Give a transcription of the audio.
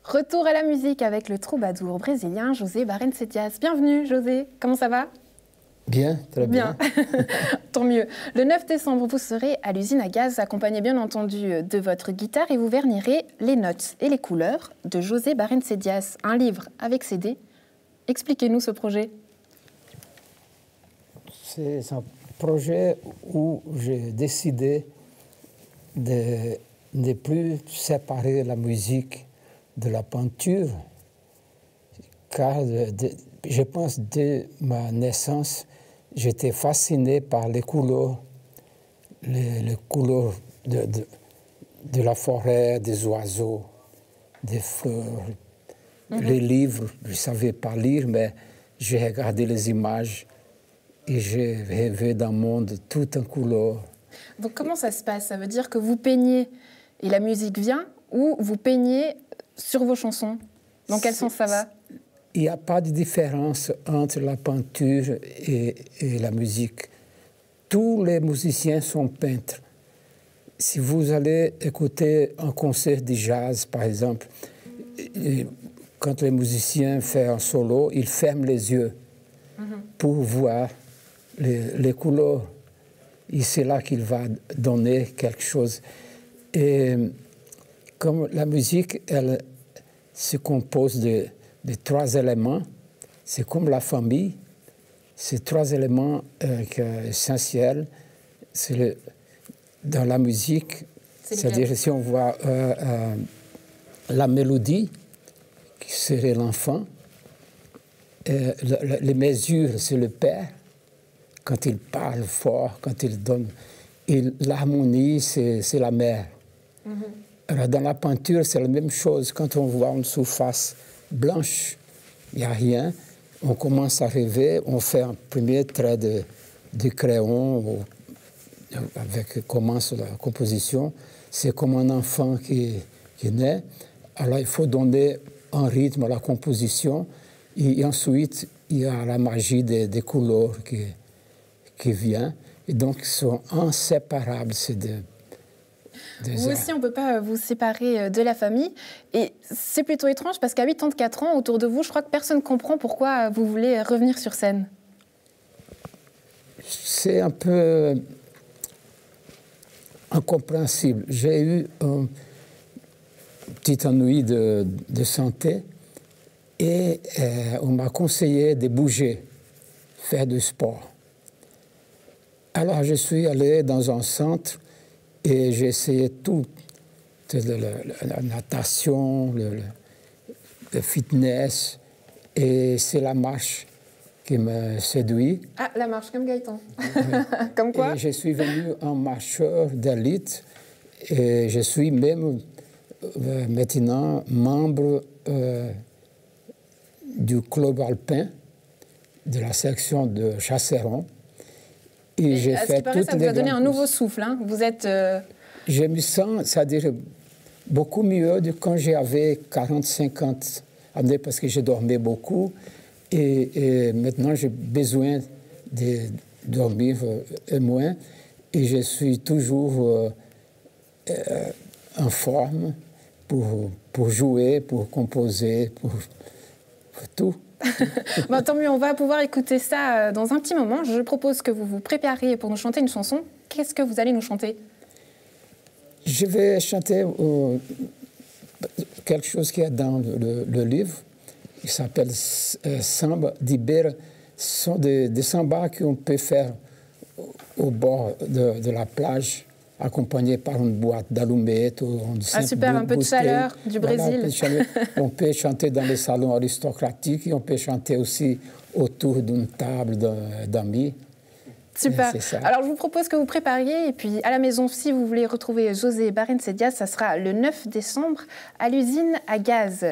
Retour à la musique avec le troubadour brésilien José Barrense Dias. Bienvenue José, comment ça va? Bien, très bien. Tant mieux. Le 9 décembre, vous serez à l'usine à gaz, accompagné bien entendu de votre guitare et vous vernirez les notes et les couleurs de José Barrense Dias, un livre avec CD. Expliquez-nous ce projet. C'est un projet où j'ai décidé de ne plus séparer la musique de la peinture, car je pense dès ma naissance, j'étais fasciné par les couleurs de la forêt, des oiseaux, des fleurs. Les livres, je ne savais pas lire, mais j'ai regardé les images et j'ai rêvé d'un monde tout en couleurs. Donc comment ça se passe? Ça veut dire que vous peignez et la musique vient, ou vous peignez sur vos chansons? Dans quel sens ça va? Il n'y a pas de différence entre la peinture et la musique. Tous les musiciens sont peintres. Si vous allez écouter un concert de jazz, par exemple, quand les musiciens font un solo, ils ferment les yeux pour voir les couleurs. Et c'est là qu'il va donner quelque chose. Et comme la musique, elle se compose de trois éléments, c'est comme la famille. Ces trois éléments essentiels, dans la musique, c'est-à-dire si on voit la mélodie, qui serait l'enfant, les mesures, c'est le père, quand il parle fort, quand il donne, et l'harmonie, c'est la mère. Alors, dans la peinture, c'est la même chose. Quand on voit une surface blanche, il n'y a rien, on commence à rêver, on fait un premier trait de crayon, avec commence la composition. C'est comme un enfant qui naît. Alors, il faut donner un rythme à la composition, et ensuite, il y a la magie des couleurs qui vient. Et donc, ils sont inséparables, ces deux. Vous aussi, on ne peut pas vous séparer de la famille. Et c'est plutôt étrange parce qu'à 84 ans, autour de vous, je crois que personne ne comprend pourquoi vous voulez revenir sur scène. C'est un peu incompréhensible. J'ai eu un petit ennui de santé et on m'a conseillé de bouger, faire du sport. Alors, je suis allé dans un centre et j'ai essayé tout, la natation, le fitness, et c'est la marche qui me séduit. Ah, la marche, comme Gaëtan. Comme quoi? Et je suis devenu un marcheur d'élite, et je suis même maintenant membre du club alpin, de la section de Chasseron. Et j'ai fait ce qui paraît, ça vous a donné un nouveau souffle. Hein. Vous êtes... Je me sens, c'est-à-dire, beaucoup mieux de quand j'avais 40-50 années, parce que je dormais beaucoup. Et maintenant, j'ai besoin de dormir moins. Et je suis toujours en forme pour jouer, pour composer, pour tout. Bon, tant mieux, on va pouvoir écouter ça dans un petit moment. Je propose que vous vous prépariez pour nous chanter une chanson. Qu'est-ce que vous allez nous chanter? Je vais chanter quelque chose qui est dans le livre. Il s'appelle Samba de Beira. Ce sont des sambas qu'on peut faire au bord de la plage, accompagné par une boîte d'allumettes. Ah super, un peu de chaleur du Brésil. Voilà, on peut chanter dans les salons aristocratiques et on peut chanter aussi autour d'une table d'amis. Super. Alors je vous propose que vous prépariez et puis à la maison, si vous voulez retrouver José Barrense Dias, ça sera le 9 décembre à l'usine à gaz.